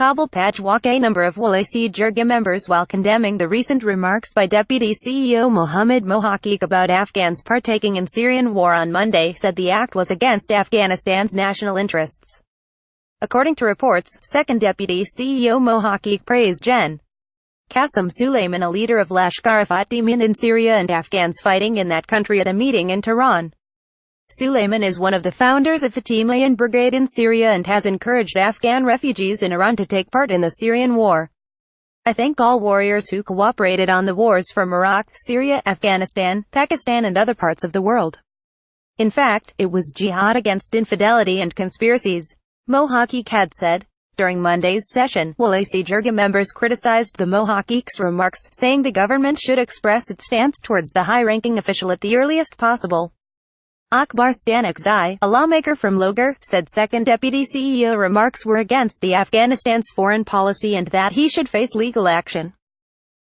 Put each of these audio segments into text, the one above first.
KABUL Pajhwok A number of Wolesi Jirga members, while condemning the recent remarks by Deputy CEO Mohammad Mohaqiq about Afghans partaking in Syrian war on Monday, said the act was against Afghanistan's national interests. According to reports, second Deputy CEO Mohaqiq praised Gen. Qasim Sulaiman, a leader of LashkariFatimyun in Syria and Afghans fighting in that country, at a meeting in Tehran. Sulaiman is one of the founders of Fatimiyun Brigade in Syria and has encouraged Afghan refugees in Iran to take part in the Syrian war. "I thank all warriors who cooperated on the wars from Iraq, Syria, Afghanistan, Pakistan and other parts of the world. In fact, it was jihad against infidelity and conspiracies," Mohaqiq had said. During Monday's session, Wolesi Jirga members criticized the Mohaqiq's remarks, saying the government should express its stance towards the high-ranking official at the earliest possible. Akbar Stanakzai, a lawmaker from Logar, said second Deputy CEO remarks were against the Afghanistan's foreign policy and that he should face legal action.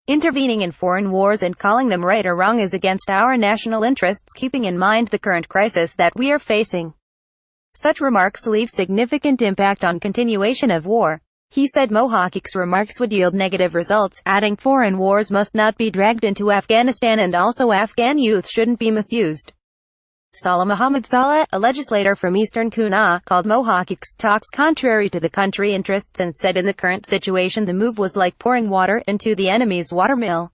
"Intervening in foreign wars and calling them right or wrong is against our national interests, keeping in mind the current crisis that we are facing. Such remarks leave significant impact on continuation of war," he said. Mohaqiq's remarks would yield negative results, adding foreign wars must not be dragged into Afghanistan and also Afghan youth shouldn't be misused. Salah Muhammad Salah, a legislator from Eastern Kuna, called Mohaqiq's talks contrary to the country interests and said in the current situation the move was like pouring water into the enemy's watermill.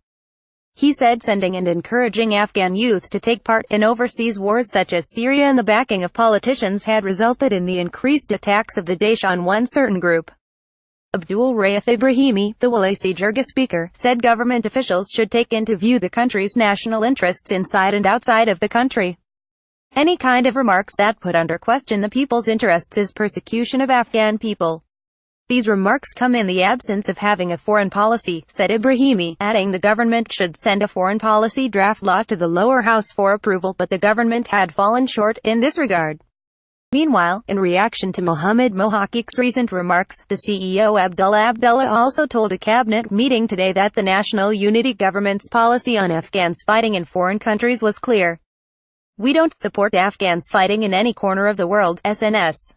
He said sending and encouraging Afghan youth to take part in overseas wars such as Syria and the backing of politicians had resulted in the increased attacks of the Daesh on one certain group. Abdul Rauf Ibrahimi, the Wolesi Jirga speaker, said government officials should take into view the country's national interests inside and outside of the country. "Any kind of remarks that put under question the people's interests is persecution of Afghan people. These remarks come in the absence of having a foreign policy," said Ibrahimi, adding the government should send a foreign policy draft law to the lower house for approval, but the government had fallen short in this regard. Meanwhile, in reaction to Mohammad Mohaqiq's recent remarks, the CEO Abdullah also told a cabinet meeting today that the National Unity Government's policy on Afghans fighting in foreign countries was clear. "We don't support Afghans fighting in any corner of the world, SNS.